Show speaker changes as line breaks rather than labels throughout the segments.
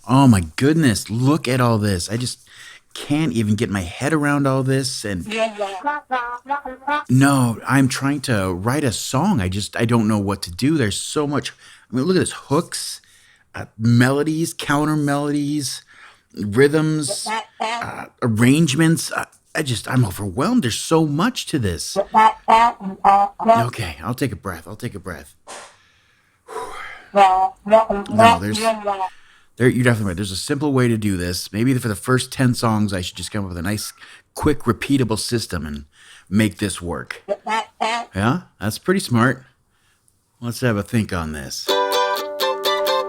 Oh my goodness, look at all this. I just can't even get my head around all this. And no, I'm trying to write a song. I don't know what to do. There's so much. I mean, look at this hooks, melodies, counter melodies, rhythms, arrangements. I'm overwhelmed. There's so much to this. Okay, I'll take a breath. I'll take a breath. No, you're definitely right. There's a simple way to do this. Maybe for the first 10 songs, I should just come up with a nice, quick, repeatable system and make this work. Yeah, that's pretty smart. Let's have a think on this.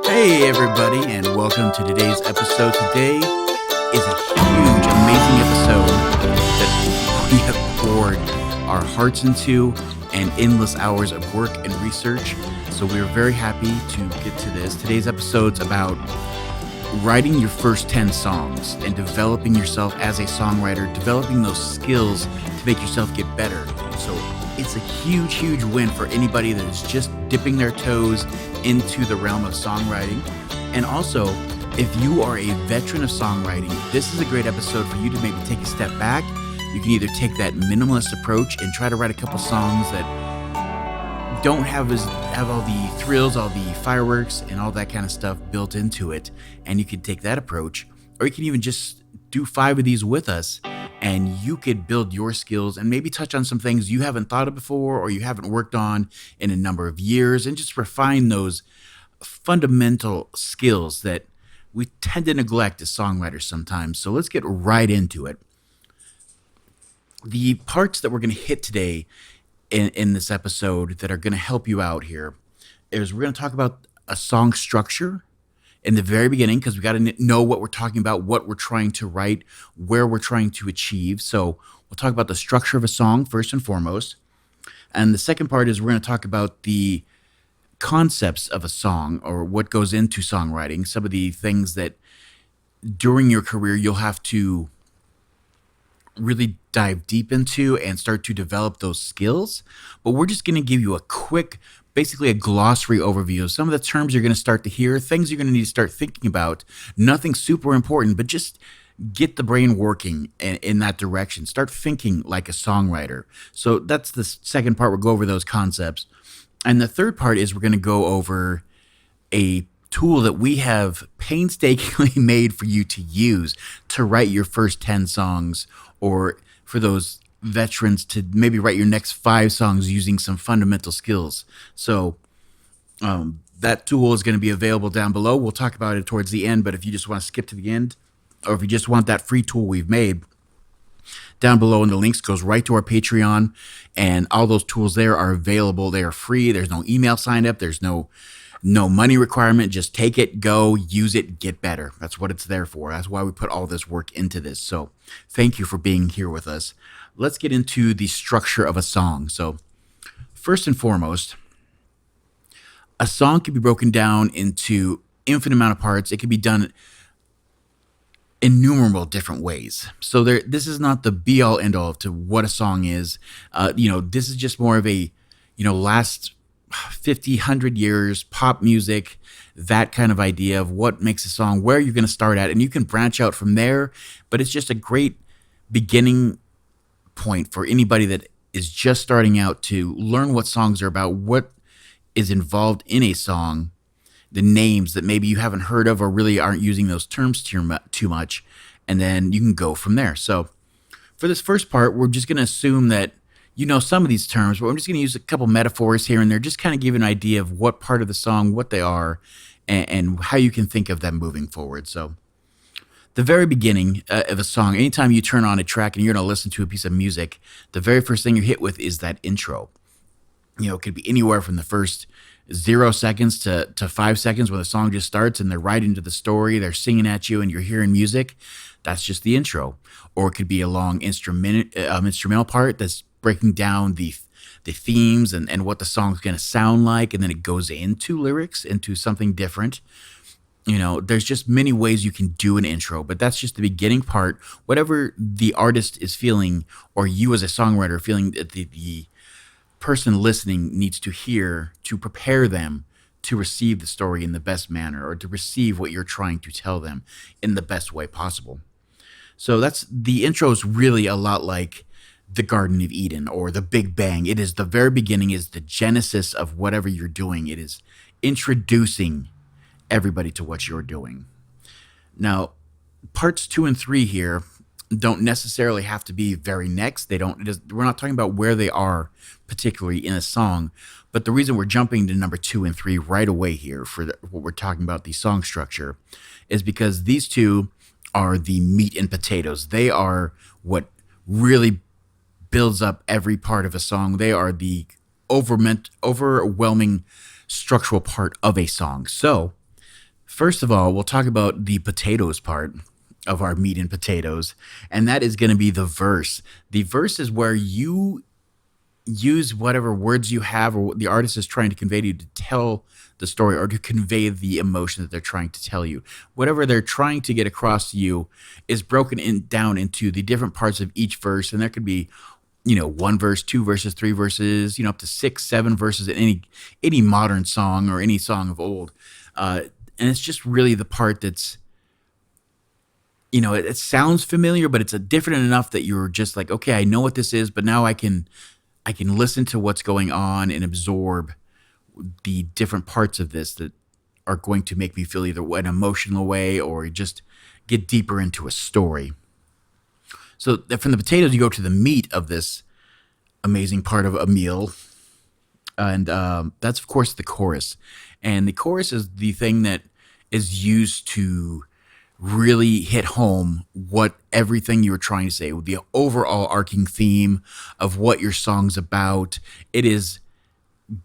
Hey, everybody, and welcome to today's episode. Today is a huge, amazing episode that we have poured our hearts into and endless hours of work and research. So we're very happy to get to this. Today's episode's about writing your first 10 songs and developing yourself as a songwriter, developing those skills to make yourself get better. So it's a huge, huge win for anybody that is just dipping their toes into the realm of songwriting. And also, if you are a veteran of songwriting, this is a great episode for you to maybe take a step back. You can either take that minimalist approach and try to write a couple songs that don't have all the thrills, all the fireworks, and all that kind of stuff built into it. And you could take that approach, or you can even just do 5 of these with us, and you could build your skills and maybe touch on some things you haven't thought of before or you haven't worked on in a number of years, and just refine those fundamental skills that we tend to neglect as songwriters sometimes. So let's get right into it. The parts that we're going to hit today in this episode that are going to help you out here is we're going to talk about a song structure in the very beginning, because we got to know what we're talking about, what we're trying to write, where we're trying to achieve. So we'll talk about the structure of a song first and foremost. And the second part is we're going to talk about the concepts of a song, or what goes into songwriting, some of the things that during your career you'll have to really dive deep into and start to develop those skills. But we're just going to give you a quick, basically a glossary overview of some of the terms you're going to start to hear, things you're going to need to start thinking about. Nothing super important, but just get the brain working in that direction. Start thinking like a songwriter. So that's the second part. We'll go over those concepts. And the third part is we're going to go over a tool that we have painstakingly made for you to use to write your first 10 songs, or for those veterans to maybe write your next 5 songs using some fundamental skills. So that tool is going to be available down below. We'll talk about it towards the end, but if you just want to skip to the end, or if you just want that free tool we've made, down below in the links goes right to our Patreon, and all those tools there are available. They are free. There's no email sign up. There's no money requirement. Just take it, go, use it, get better. That's what it's there for. That's why we put all this work into this. So thank you for being here with us. Let's get into the structure of a song. So first and foremost, a song can be broken down into infinite amount of parts. It can be done innumerable different ways. So this is not the be all end all to what a song is. This is just more of a, last 50, 100 years, pop music, that kind of idea of what makes a song, where you're going to start at, and you can branch out from there. But it's just a great beginning point for anybody that is just starting out to learn what songs are about, what is involved in a song, the names that maybe you haven't heard of or really aren't using those terms too much, and then you can go from there. So for this first part, we're just going to assume that you know some of these terms, but I'm just going to use a couple metaphors here and there, just kind of give an idea of what part of the song, what they are, and how you can think of them moving forward. So the very beginning of a song, anytime you turn on a track and you're going to listen to a piece of music, the very first thing you're hit with is that intro. It could be anywhere from the first 0 seconds to 5 seconds when the song just starts and they're right into the story, they're singing at you and you're hearing music. That's just the intro. Or it could be a long instrumental part that's breaking down the themes and what the song's going to sound like, and then it goes into lyrics, into something different. There's just many ways you can do an intro, but that's just the beginning part. Whatever the artist is feeling, or you as a songwriter feeling that the person listening needs to hear to prepare them to receive the story in the best manner, or to receive what you're trying to tell them in the best way possible. So that's the intro is really a lot like the Garden of Eden or the Big Bang. It is the very beginning, is the genesis of whatever you're doing. It is introducing everybody to what you're doing. Now, parts 2 and 3 here don't necessarily have to be very next. They don't. We're not talking about where they are particularly in a song, but the reason we're jumping to number 2 and 3 right away here for what we're talking about, the song structure, is because these two are the meat and potatoes. They are what really builds up every part of a song. They are the overwhelming structural part of a song. So, first of all, we'll talk about the potatoes part of our meat and potatoes, and that is going to be the verse. The verse is where you use whatever words you have or what the artist is trying to convey to you to tell the story or to convey the emotion that they're trying to tell you. Whatever they're trying to get across to you is broken down into the different parts of each verse, and there could be, one verse, 2 verses, 3 verses, up to 6, 7 verses in any modern song or any song of old. And it's just really the part that's, it sounds familiar, but it's a different enough that you're just like, okay, I know what this is, but now I can listen to what's going on and absorb the different parts of this that are going to make me feel either an emotional way or just get deeper into a story. So from the potatoes, you go to the meat of this amazing part of a meal. And that's, of course, the chorus. And the chorus is the thing that is used to really hit home what everything you were trying to say, the overall arcing theme of what your song's about. It is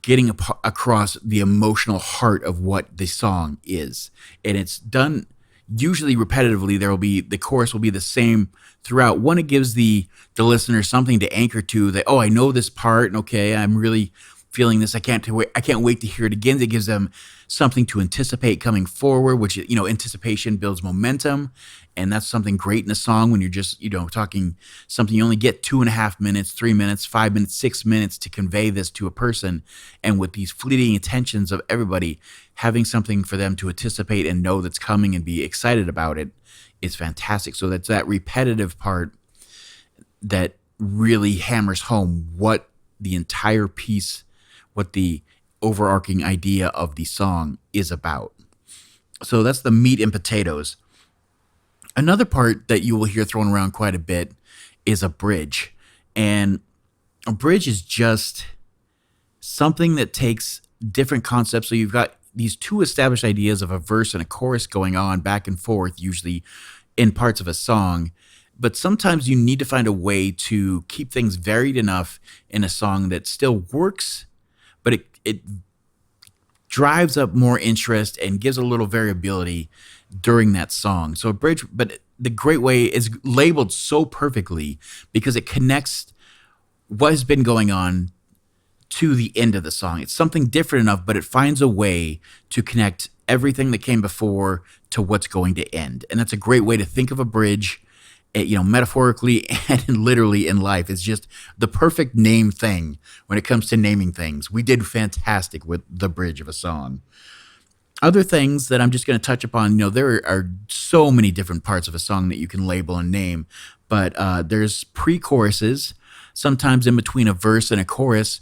getting across the emotional heart of what the song is. And it's done usually repetitively. The chorus will be the same throughout. One, it gives the listener something to anchor to, that, oh, I know this part, and okay, I'm really feeling this. I can't wait to hear it again. It gives them something to anticipate coming forward, which, anticipation builds momentum. And that's something great in a song when you're just, talking something you only get 2.5 minutes, 3 minutes, 5 minutes, 6 minutes to convey this to a person. And with these fleeting attentions of everybody, having something for them to anticipate and know that's coming and be excited about it is fantastic. So that's that repetitive part that really hammers home what the entire piece, what the overarching idea of the song is about. So that's the meat and potatoes. Another part that you will hear thrown around quite a bit is a bridge. And a bridge is just something that takes different concepts. So you've got these two established ideas of a verse and a chorus going on back and forth, usually in parts of a song. But sometimes you need to find a way to keep things varied enough in a song that still works, but it drives up more interest and gives a little variability during that song. So a bridge, but the great way is labeled so perfectly because it connects what has been going on to the end of the song. It's something different enough, but it finds a way to connect everything that came before to what's going to end. And that's a great way to think of a bridge, metaphorically and literally in life. It's just the perfect name thing when it comes to naming things. We did fantastic with the bridge of a song. Other things that I'm just going to touch upon, there are so many different parts of a song that you can label and name, but there's pre-choruses. Sometimes in between a verse and a chorus,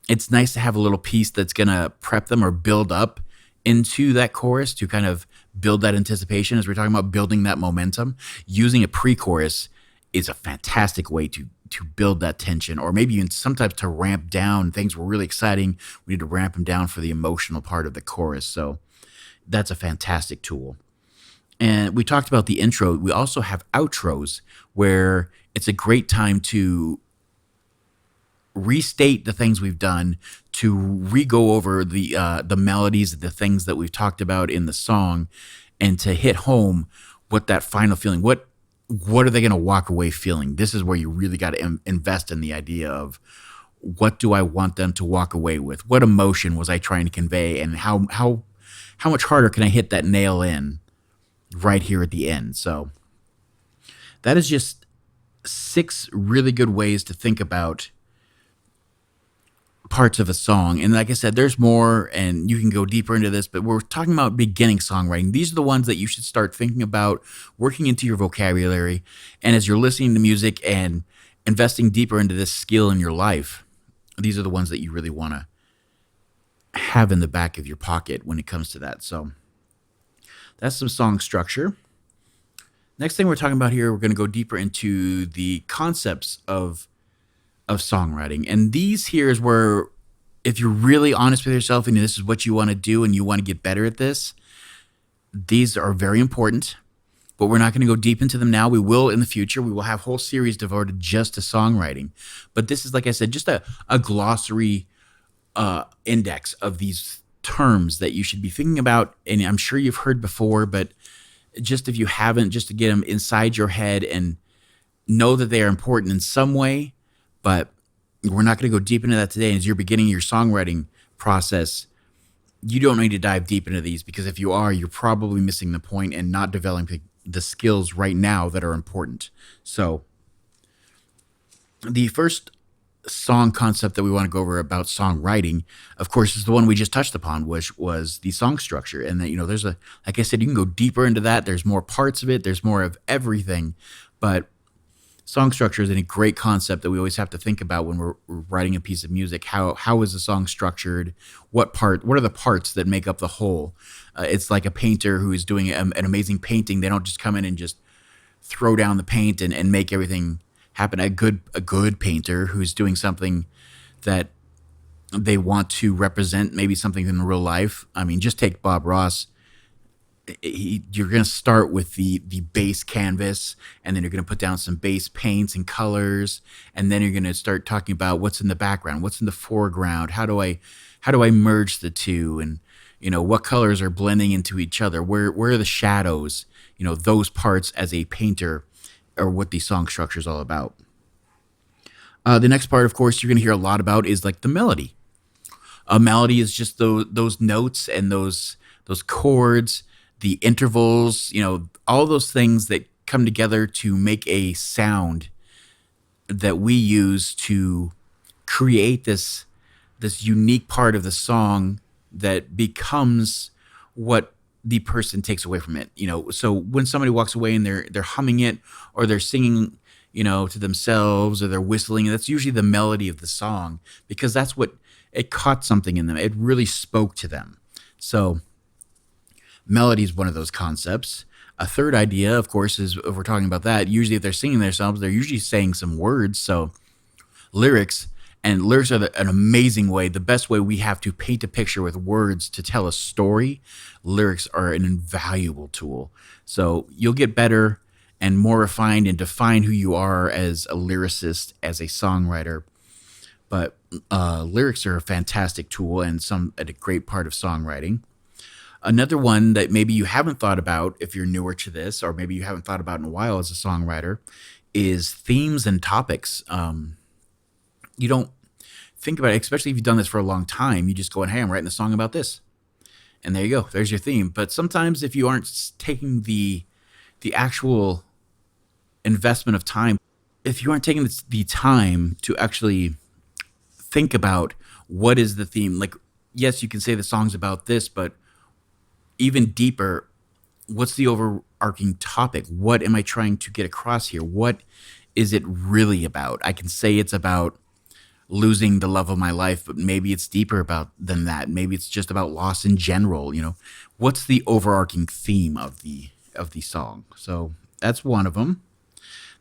it's nice to have a little piece that's going to prep them or build up into that chorus to kind of build that anticipation. As we're talking about building that momentum, using a pre-chorus is a fantastic way to build that tension, or maybe even sometimes to ramp down. Things were really exciting. We need to ramp them down for the emotional part of the chorus. So that's a fantastic tool. And we talked about the intro. We also have outros where it's a great time to restate the things we've done, to re-go over the melodies, the things that we've talked about in the song, and to hit home what that final feeling, what are they going to walk away feeling? This is where you really got to invest in the idea of what do I want them to walk away with? What emotion was I trying to convey? And how much harder can I hit that nail in right here at the end? So that is just 6 really good ways to think about parts of a song. And like I said, there's more, and you can go deeper into this, but we're talking about beginning songwriting. These are the ones that you should start thinking about working into your vocabulary. And as you're listening to music and investing deeper into this skill in your life, these are the ones that you really want to have in the back of your pocket when it comes to that. So that's some song structure. Next thing we're talking about here, we're going to go deeper into the concepts of songwriting. And these here is where, if you're really honest with yourself and this is what you want to do and you want to get better at this, these are very important, but we're not going to go deep into them now. We will in the future. We will have whole series devoted just to songwriting. But this is, like I said, just a glossary index of these terms that you should be thinking about. And I'm sure you've heard before, but just if you haven't, just to get them inside your head and know that they are important in some way. But we're not going to go deep into that today. As you're beginning your songwriting process, you don't need to dive deep into these, because if you are, you're probably missing the point and not developing the skills right now that are important. So the first song concept that we want to go over about songwriting, of course, is the one we just touched upon, which was the song structure. And that, there's like I said, you can go deeper into that. There's more parts of it. There's more of everything. But song structure is a great concept that we always have to think about when we're writing a piece of music. How is a song structured? What are the parts that make up the whole? It's like a painter who is doing an amazing painting. They don't just come in and just throw down the paint and make everything happen. A good painter who's doing something that they want to represent, maybe something in real life. I mean, just take Bob Ross. You're going to start with the base canvas, and then you're going to put down some base paints and colors, and then you're going to start talking about what's in the background, what's in the foreground, how do I merge the two, and what colors are blending into each other, where are the shadows, those parts as a painter are what the song structure is all about. The next part, of course, you're going to hear a lot about is like the melody. A melody is just those notes and those chords, the intervals, all those things that come together to make a sound that we use to create this unique part of the song that becomes what the person takes away from it. So when somebody walks away and they're humming it, or they're singing, to themselves, or they're whistling, that's usually the melody of the song, because that's what it caught something in them. It really spoke to them. So melody is one of those concepts. A third idea, of course, is if we're talking about that, usually if they're singing themselves, they're usually saying some words. So lyrics are an amazing way, the best way we have to paint a picture with words to tell a story. Lyrics are an invaluable tool. So you'll get better and more refined and define who you are as a lyricist, as a songwriter. But lyrics are a fantastic tool and a great part of songwriting. Another one that maybe you haven't thought about if you're newer to this, or maybe you haven't thought about in a while as a songwriter, is themes and topics. You don't think about it, especially if you've done this for a long time. You just go, hey, I'm writing a song about this. And there you go. There's your theme. But sometimes if you aren't taking the actual investment of time, if you aren't taking the time to actually think about what is the theme, like, yes, you can say the song's about this, but even deeper, what's the overarching topic? What am I trying to get across here? What is it really about? I can say it's about losing the love of my life, but maybe it's deeper than that. Maybe it's just about loss in general. What's the overarching theme of the song? So that's one of them.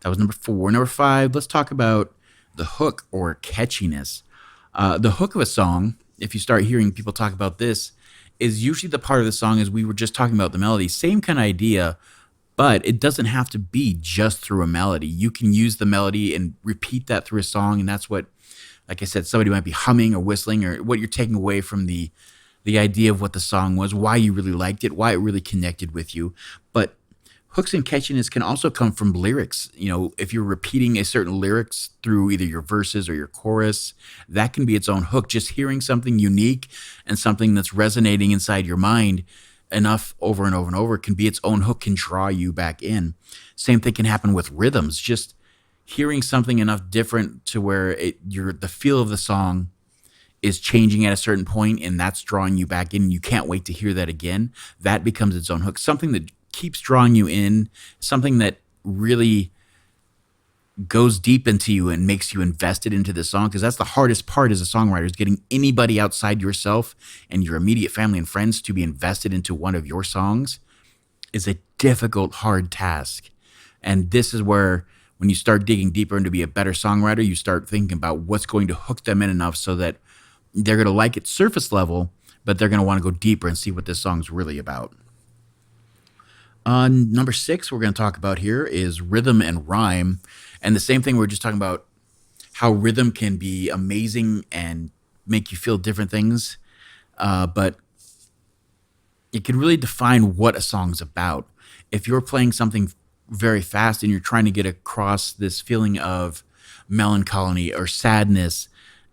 That was number 4. Number 5, let's talk about the hook or catchiness. The hook of a song, if you start hearing people talk about this, is usually the part of the song, as we were just talking about the melody. Same kind of idea, but it doesn't have to be just through a melody. You can use the melody and repeat that through a song, and that's what, like I said, somebody might be humming or whistling, or what you're taking away from the idea of what the song was, why you really liked it, why it really connected with you. But hooks and catchiness can also come from lyrics. If you're repeating a certain lyrics through either your verses or your chorus, that can be its own hook. Just hearing something unique and something that's resonating inside your mind enough over and over and over can be its own hook, can draw you back in. Same thing can happen with rhythms. Just hearing something enough different to where the feel of the song is changing at a certain point and that's drawing you back in, you can't wait to hear that again, that becomes its own hook. Something that keeps drawing you in, something that really goes deep into you and makes you invested into the song, because that's the hardest part as a songwriter, is getting anybody outside yourself and your immediate family and friends to be invested into one of your songs is a difficult, hard task. And this is where, when you start digging deeper into be a better songwriter, you start thinking about what's going to hook them in enough so that they're going to like it surface level, but they're going to want to go deeper and see what this song's really about. Number 6 we're going to talk about here is rhythm and rhyme. And the same thing, we were just talking about how rhythm can be amazing and make you feel different things, but it can really define what a song's about. If you're playing something very fast and you're trying to get across this feeling of melancholy or sadness,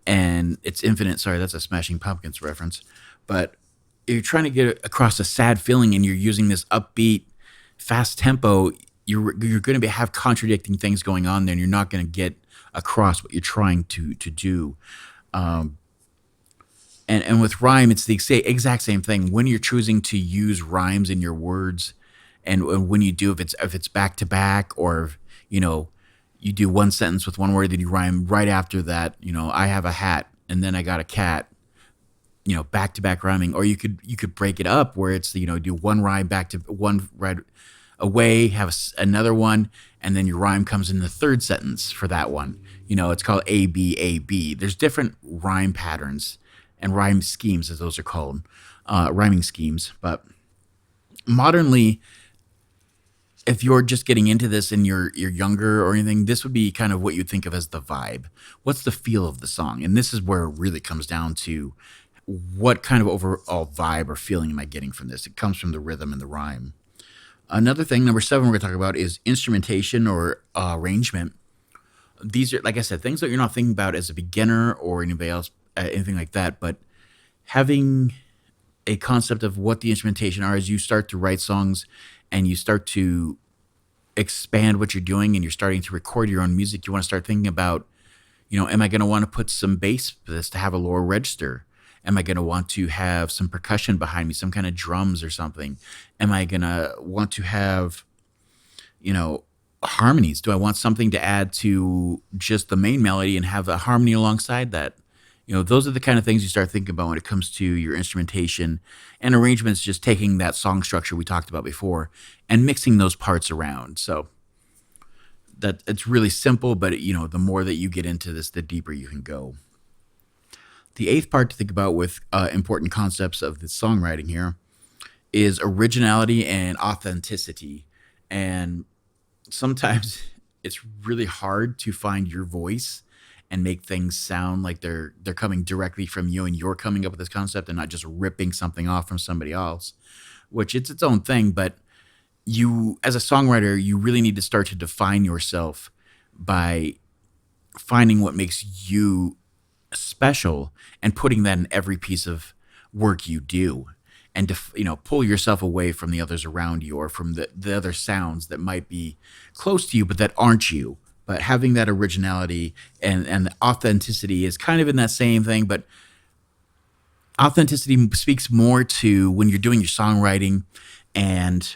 and it's infinite. Sorry, that's a Smashing Pumpkins reference. But if you're trying to get across a sad feeling and you're using this upbeat, fast tempo, you're going to have contradicting things going on there, and you're not going to get across what you're trying to do. And with rhyme, it's the exact same thing. When you're choosing to use rhymes in your words, and when you do, if it's back to back, or you do one sentence with one word, then you rhyme right after that. I have a hat, and then I got a cat. Back to back rhyming, or you could break it up where it's do one rhyme back to one right away, have another one, and then your rhyme comes in the third sentence for that one. It's called A B A B. There's different rhyme patterns and rhyme schemes, as those are called, rhyming schemes. But modernly, if you're just getting into this and you're younger or anything, this would be kind of what you think of as the vibe. What's the feel of the song? And this is where it really comes down to what kind of overall vibe or feeling am I getting from this? It comes from the rhythm and the rhyme. Another thing, number 7, we're going to talk about is instrumentation or arrangement. These are, like I said, things that you're not thinking about as a beginner or anybody else, anything like that, but having a concept of what the instrumentation are as you start to write songs and you start to expand what you're doing and you're starting to record your own music, you want to start thinking about, am I going to want to put some bass for this to have a lower register? Am I going to want to have some percussion behind me, some kind of drums or something? Am I going to want to have, harmonies? Do I want something to add to just the main melody and have a harmony alongside that? Those are the kind of things you start thinking about when it comes to your instrumentation, and arrangements, just taking that song structure we talked about before and mixing those parts around. So that it's really simple, but the more that you get into this, the deeper you can go. The 8th part to think about with important concepts of the songwriting here is originality and authenticity. And sometimes it's really hard to find your voice and make things sound like they're coming directly from you and you're coming up with this concept and not just ripping something off from somebody else, which it's its own thing. But you, as a songwriter, you really need to start to define yourself by finding what makes you special and putting that in every piece of work you do, and to pull yourself away from the others around you or from the other sounds that might be close to you but that aren't you. But having that originality and the authenticity is kind of in that same thing, but authenticity speaks more to when you're doing your songwriting. And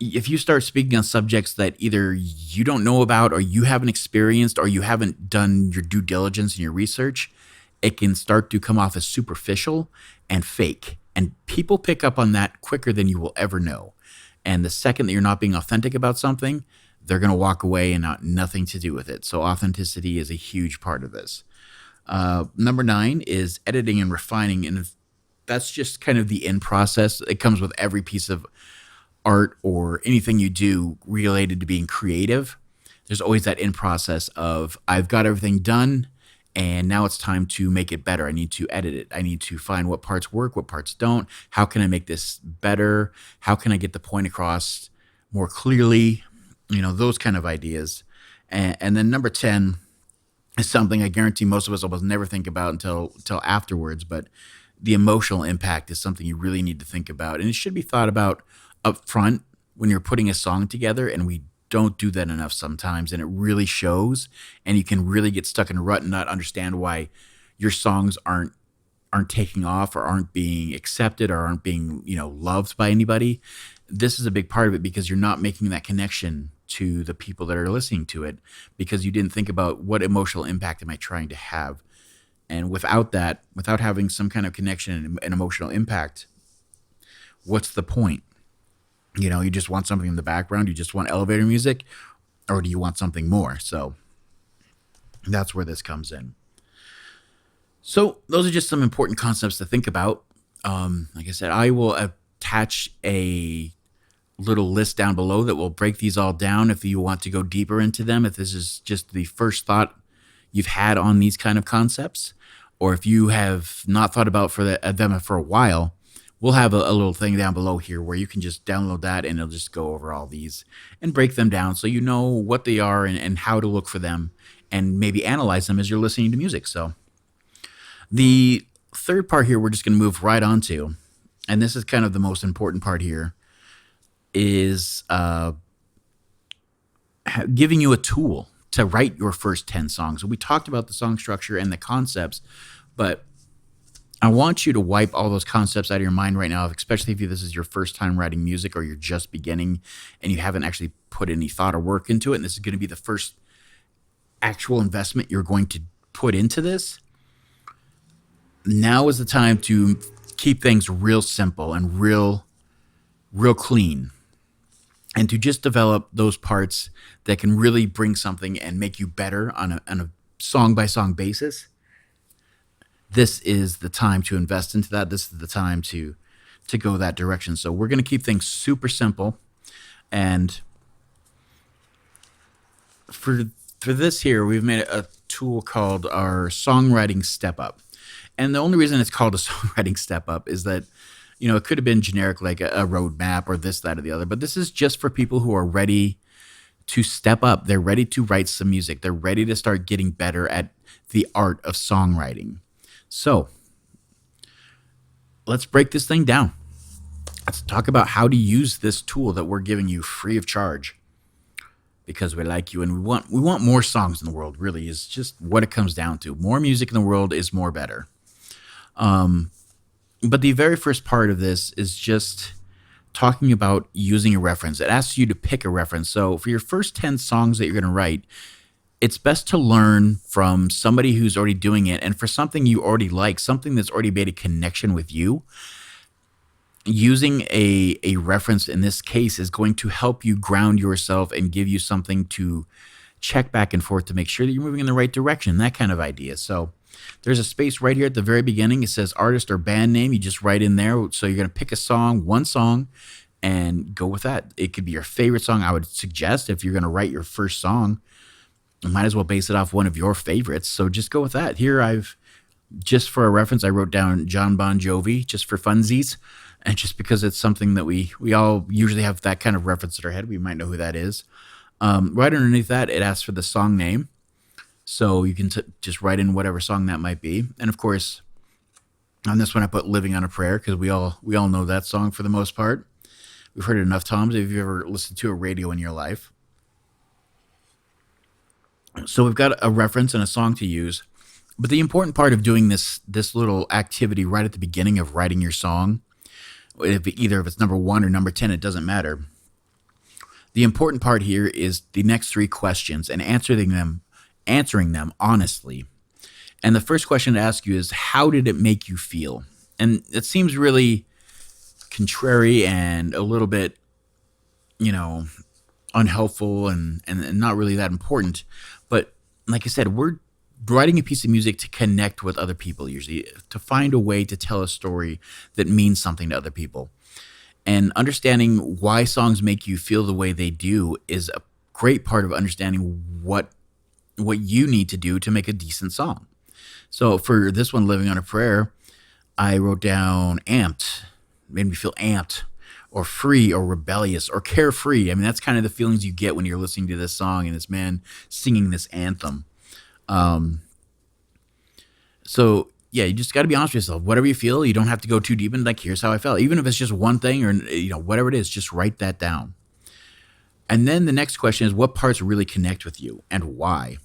if you start speaking on subjects that either you don't know about or you haven't experienced or you haven't done your due diligence and your research, it can start to come off as superficial and fake. And people pick up on that quicker than you will ever know. And the second that you're not being authentic about something, they're going to walk away and nothing to do with it. So authenticity is a huge part of this. Number 9 is editing and refining. And that's just kind of the end process. It comes with every piece of art or anything you do related to being creative. There's always that end process of, I've got everything done and now it's time to make it better. I need to edit it. I need to find what parts work, what parts don't. How can I make this better? How can I get the point across more clearly? Those kind of ideas. And then number 10 is something I guarantee most of us almost never think about until afterwards, but the emotional impact is something you really need to think about. And it should be thought about up front when you're putting a song together, and we don't do that enough sometimes, and it really shows, and you can really get stuck in a rut and not understand why your songs aren't taking off or aren't being accepted or aren't being, loved by anybody. This is a big part of it because you're not making that connection to the people that are listening to it because you didn't think about what emotional impact am I trying to have. And without that, without having some kind of connection and emotional impact, what's the point? You just want something in the background, you just want elevator music, or do you want something more? So that's where this comes in. So those are just some important concepts to think about. Like I said, I will attach a little list down below that will break these all down if you want to go deeper into them. If this is just the first thought you've had on these kind of concepts, or if you have not thought about them for a while, we'll have a little thing down below here where you can just download that and it'll just go over all these and break them down so you know what they are and how to look for them and maybe analyze them as you're listening to music. So the third part here we're just going to move right on to, and this is kind of the most important part here, is giving you a tool to write your first 10 songs. So we talked about the song structure and the concepts, but I want you to wipe all those concepts out of your mind right now, especially if this is your first time writing music or you're just beginning and you haven't actually put any thought or work into it, and this is going to be the first actual investment you're going to put into this. Now is the time to keep things real simple and real clean, and to just develop those parts that can really bring something and make you better on a song-by-song basis. This is the time to invest into that. This is the time to go that direction. So we're going to keep things super simple. And for this here, we've made a tool called our Songwriting Step Up. And the only reason it's called a Songwriting Step Up is that, it could have been generic like a roadmap or this, that, or the other. But this is just for people who are ready to step up. They're ready to write some music. They're ready to start getting better at the art of songwriting. So let's break this thing down. Let's talk about how to use this tool that we're giving you free of charge because we like you and we want more songs in the world, really, is just what it comes down to. More music in the world is more better. But the very first part of this is just talking about using a reference. It asks you to pick a reference. So for your first 10 songs that you're going to write, it's best to learn from somebody who's already doing it, and for something you already like, something that's already made a connection with you. Using a reference in this case is going to help you ground yourself and give you something to check back and forth to make sure that you're moving in the right direction, that kind of idea. So there's a space right here at the very beginning. It says artist or band name. You just write in there. So you're going to pick a song, one song, and go with that. It could be your favorite song. I would suggest if you're going to write your first song, you might as well base it off one of your favorites. So just go with that. Here just for a reference, I wrote down John Bon Jovi just for funsies. And just because it's something that we all usually have that kind of reference in our head, we might know who that is. Right underneath that, it asks for the song name. So you can just write in whatever song that might be. And of course, on this one, I put Living on a Prayer because we all know that song for the most part. We've heard it enough times if you've ever listened to a radio in your life. So we've got a reference and a song to use. But the important part of doing this little activity right at the beginning of writing your song, either if it's number 1 or number 10, it doesn't matter. The important part here is the next 3 questions and answering them honestly. And the first question to ask you is, how did it make you feel? And it seems really contrary and a little bit, unhelpful and not really that important. But like I said, we're writing a piece of music to connect with other people, usually to find a way to tell a story that means something to other people. And understanding why songs make you feel the way they do is a great part of understanding what you need to do to make a decent song. So for this one, Living on a Prayer, I wrote down amped, made me feel amped, or free, or rebellious, or carefree. I mean, that's kind of the feelings you get when you're listening to this song and this man singing this anthem. So yeah, you just got to be honest with yourself. Whatever you feel, you don't have to go too deep in. Like, here's how I felt. Even if it's just one thing or whatever it is, just write that down. And then the next question is, what parts really connect with you and why?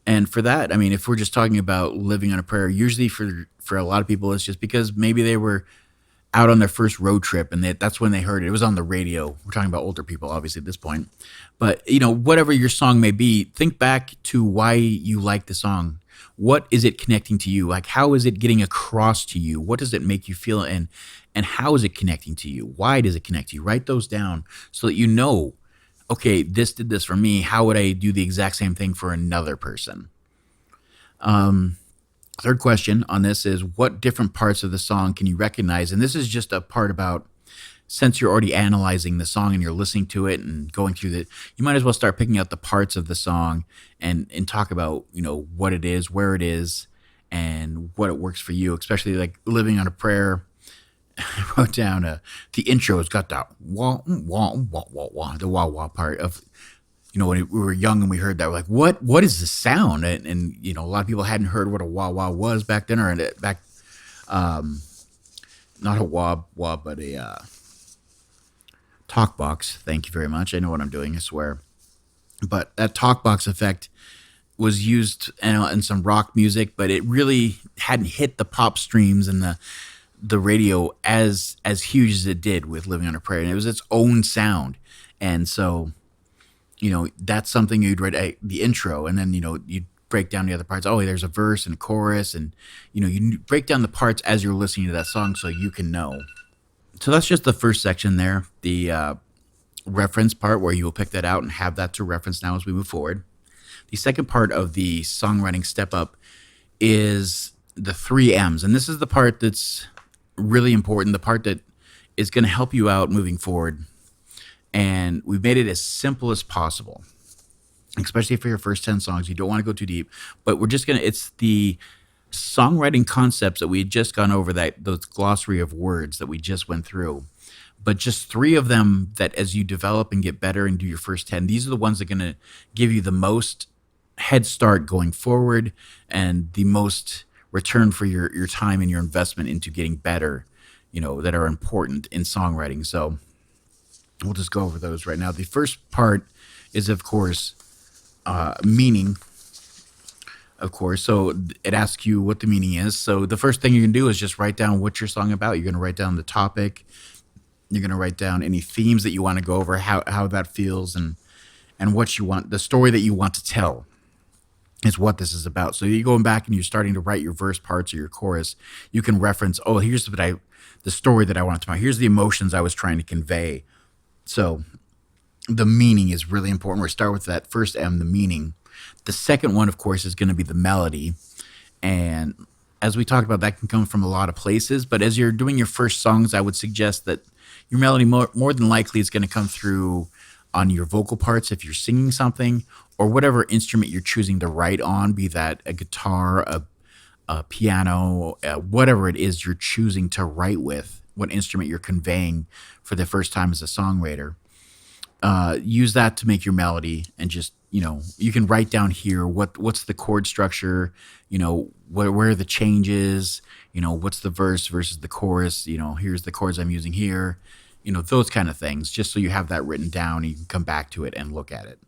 And for that, I mean, if we're just talking about living on a prayer, usually for a lot of people, it's just because maybe they were out on their first road trip and that's when they heard it. It was on the radio. We're talking about older people, obviously, at this point. But, whatever your song may be, think back to why you like the song. What is it connecting to you? Like, how is it getting across to you? What does it make you feel? And how is it connecting to you? Why does it connect to you? Write those down so that you know, okay, this did this for me. How would I do the exact same thing for another person? Third question on this is, what different parts of the song can you recognize? And this is just a part about, since you're already analyzing the song and you're listening to it and going through the, you might as well start picking out the parts of the song and talk about, what it is, where it is, and what it works for you, especially like living on a prayer. I wrote down the intro has got that wah, wah, wah, wah, wah, the wah, wah part of, when we were young and we heard that, we're like, what is the sound? And a lot of people hadn't heard what a wah wah was back then, or back, not a wah wah, but a talk box. Thank you very much. I know what I'm doing, I swear. But that talk box effect was used in some rock music, but it really hadn't hit the pop streams and the radio as huge as it did with Living on a Prayer. And it was its own sound. And so, that's something you'd write the intro, and then, you'd break down the other parts. Oh, there's a verse and a chorus, and, you break down the parts as you're listening to that song so you can know. So that's just the first section there, the reference part, where you will pick that out and have that to reference now as we move forward. The second part of the songwriting step up is the 3 M's. And this is the part that's really important, the part that is going to help you out moving forward. And we've made it as simple as possible, especially for your first 10 songs. You don't want to go too deep, but we're just it's the songwriting concepts that we had just gone over, those glossary of words that we just went through. But just 3 of them that as you develop and get better and do your first 10, these are the ones that are going to give you the most head start going forward and the most return for your time and your investment into getting better, that are important in songwriting. So we'll just go over those right now. The first part is, of course, meaning, of course. So it asks you what the meaning is. So the first thing you can do is just write down what your song about. You're going to write down the topic. You're going to write down any themes that you want to go over, how that feels, and what you want, the story that you want to tell is what this is about. So you're going back and you're starting to write your verse parts or your chorus. You can reference, here's the story that I wanted to tell. Here's the emotions I was trying to convey. So the meaning is really important. We're start with that first M, the meaning. The second one, of course, is going to be the melody. And as we talked about, that can come from a lot of places. But as you're doing your first songs, I would suggest that your melody more than likely is going to come through on your vocal parts if you're singing something, or whatever instrument you're choosing to write on, be that a guitar, a piano, whatever it is you're choosing to write with, what instrument you're conveying for the first time as a songwriter. Use that to make your melody, and just, you can write down here what's the chord structure, where are the changes, what's the verse versus the chorus, here's the chords I'm using here, those kind of things, just so you have that written down and you can come back to it and look at it.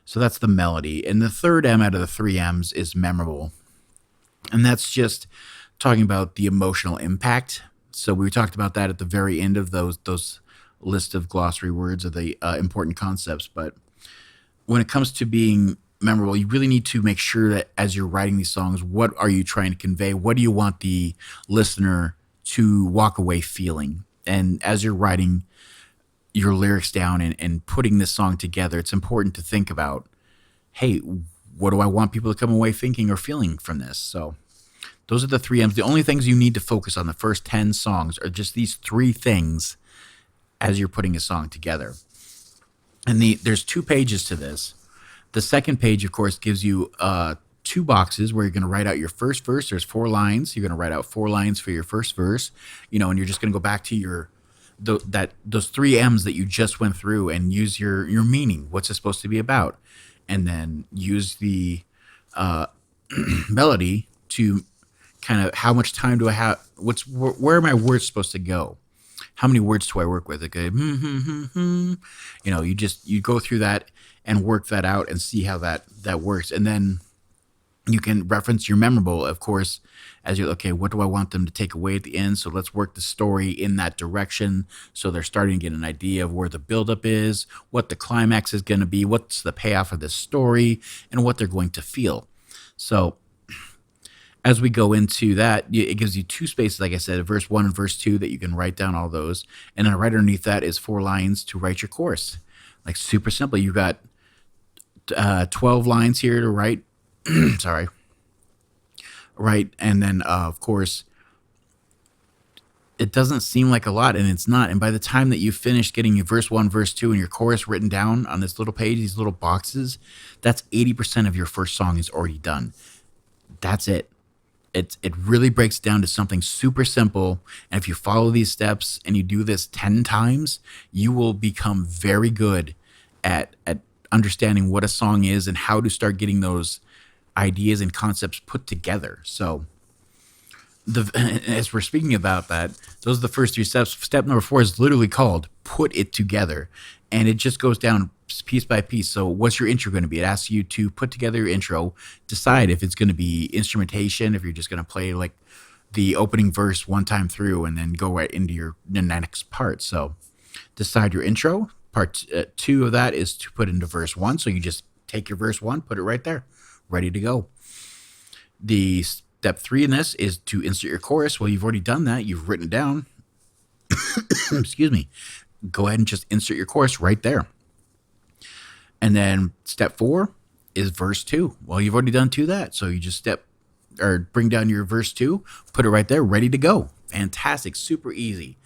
So that's the melody. And the third M out of the 3 M's is memorable. And that's just talking about the emotional impact. So we talked about that at the very end of those list of glossary words of the important concepts. But when it comes to being memorable, you really need to make sure that as you're writing these songs, what are you trying to convey? What do you want the listener to walk away feeling? And as you're writing your lyrics down and putting this song together, it's important to think about, hey, what do I want people to come away thinking or feeling from this? So those are the 3 M's. The only things you need to focus on the first 10 songs are just these 3 things as you're putting a song together. And there's 2 pages to this. The second page, of course, gives you 2 boxes where you're going to write out your first verse. There's 4 lines. You're going to write out 4 lines for your first verse, and you're just going to go back to those 3 M's that you just went through and use your meaning. What's it supposed to be about? And then use the melody to kind of, how much time do I have? Where are my words supposed to go? How many words do I work with? Okay, you go through that and work that out and see how that works. And then You can reference your memorable, of course, as you're, okay, what do I want them to take away at the end? So let's work the story in that direction. So they're starting to get an idea of where the buildup is, what the climax is going to be, what's the payoff of this story, and what they're going to feel. So as we go into that, it gives you two spaces, like I said, verse 1 and verse 2, that you can write down all those. And then right underneath that is 4 lines to write your chorus. Like, super simple. You got 12 lines here to write. Sorry. Right. And then, of course, it doesn't seem like a lot, and it's not. And by the time that you finish getting your verse 1, verse 2, and your chorus written down on this little page, these little boxes, that's 80% of your first song is already done. That's it. It really breaks down to something super simple. And if you follow these steps and you do this 10 times, you will become very good at understanding what a song is and how to start getting those ideas and concepts put together. So as we're speaking about that, those are the first 3 steps. Step number 4 is literally called put it together, and it just goes down piece by piece. So what's your intro going to be? It asks you to put together your intro, decide if it's going to be instrumentation, if you're just going to play like the opening verse one time through and then go right into the next part. So decide your intro. Part 2 of that is to put into verse 1. So you just take your verse 1, put it right there, ready to go. The step 3 in this is to insert your chorus. Well, you've already done that. You've written it down. Excuse me. Go ahead and just insert your chorus right there. And then step 4 is verse 2. Well, you've already done 2 of that. So you just bring down your verse 2, put it right there, ready to go. Fantastic. Super easy.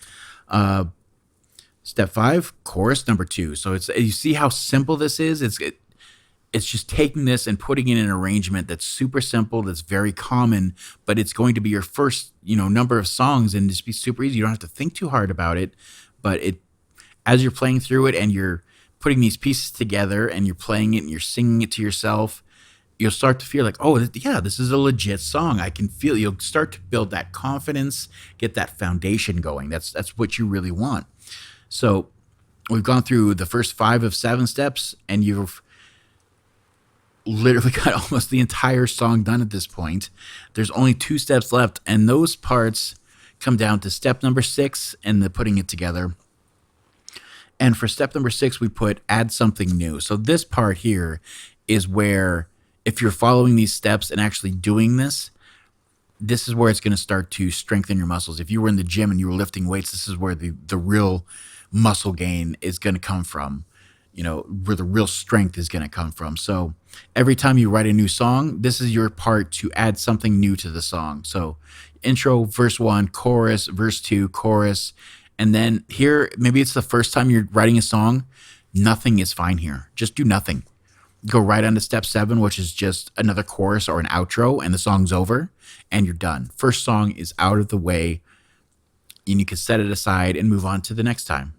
Step 5, chorus number 2. So you see how simple this is? It's just taking this and putting it in an arrangement that's super simple, that's very common, but it's going to be your first, number of songs, and just be super easy. You don't have to think too hard about it, but as you're playing through it and you're putting these pieces together and you're playing it and you're singing it to yourself, you'll start to feel like, oh yeah, this is a legit song. I can feel. You'll start to build that confidence, get that foundation going. That's what you really want. So we've gone through the first 5 of 7 steps, and you've literally got almost the entire song done at this point. There's only 2 steps left, and those parts come down to step number 6 and the putting it together. And for step number 6, we put add something new. So this part here is where, if you're following these steps and actually doing this is where it's going to start to strengthen your muscles. If you were in the gym and you were lifting weights, this is where the real muscle gain is going to come from, where the real strength is going to come from. So every time you write a new song, this is your part to add something new to the song. So intro, verse 1, chorus, verse 2, chorus. And then here, maybe it's the first time you're writing a song. Nothing is fine here. Just do nothing. Go right on to step 7, which is just another chorus or an outro, and the song's over, and you're done. First song is out of the way, and you can set it aside and move on to the next time.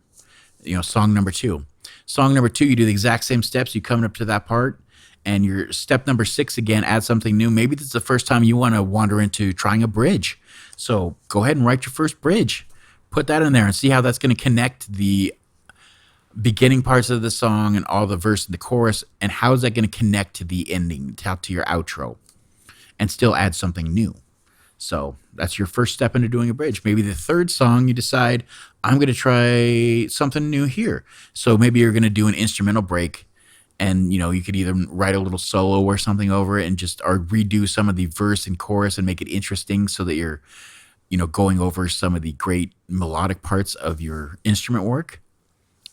Song number 2. Song number 2, you do the exact same steps. You come up to that part, and your step number 6 again, add something new. Maybe this is the first time you want to wander into trying a bridge. So go ahead and write your first bridge. Put that in there and see how that's going to connect the beginning parts of the song and all the verse and the chorus, and how is that going to connect to the ending, to your outro, and still add something new. So that's your first step into doing a bridge. Maybe the third song, you decide, I'm going to try something new here. So maybe you're going to do an instrumental break, and you could either write a little solo or something over it, and or redo some of the verse and chorus and make it interesting, so that you're going over some of the great melodic parts of your instrument work,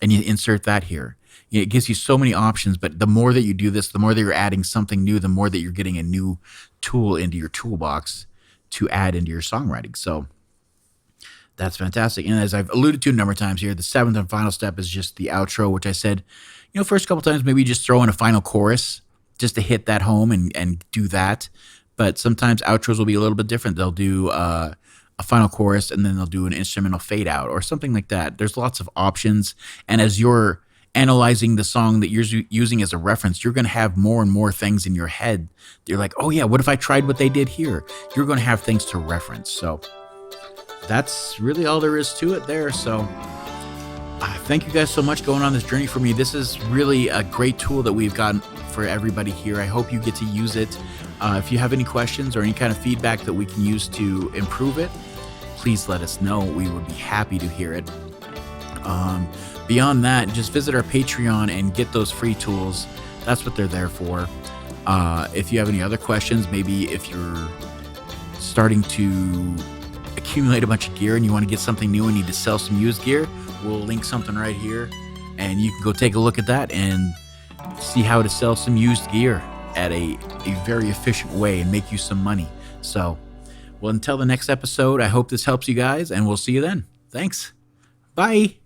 and you insert that here. It gives you so many options, but the more that you do this, the more that you're adding something new, the more that you're getting a new tool into your toolbox to add into your songwriting. So that's fantastic. And as I've alluded to a number of times here, the 7th and final step is just the outro, which I said, first couple times, maybe just throw in a final chorus just to hit that home and do that. But sometimes outros will be a little bit different. They'll do a final chorus, and then they'll do an instrumental fade out or something like that. There's lots of options. And as you're analyzing the song that you're using as a reference, you're going to have more and more things in your head. You're like, oh yeah, what if I tried what they did here? You're going to have things to reference. So that's really all there is to it there. So thank you guys so much going on this journey for me. This is really a great tool that we've got for everybody here. I hope you get to use it. If you have any questions or any kind of feedback that we can use to improve it, please let us know. We would be happy to hear it. Beyond that, just visit our Patreon and get those free tools. That's what they're there for. If you have any other questions, maybe if you're starting to accumulate a bunch of gear and you want to get something new and need to sell some used gear, we'll link something right here and you can go take a look at that and see how to sell some used gear at a very efficient way and make you some money. So, well, until the next episode, I hope this helps you guys, and we'll see you then. Thanks. Bye.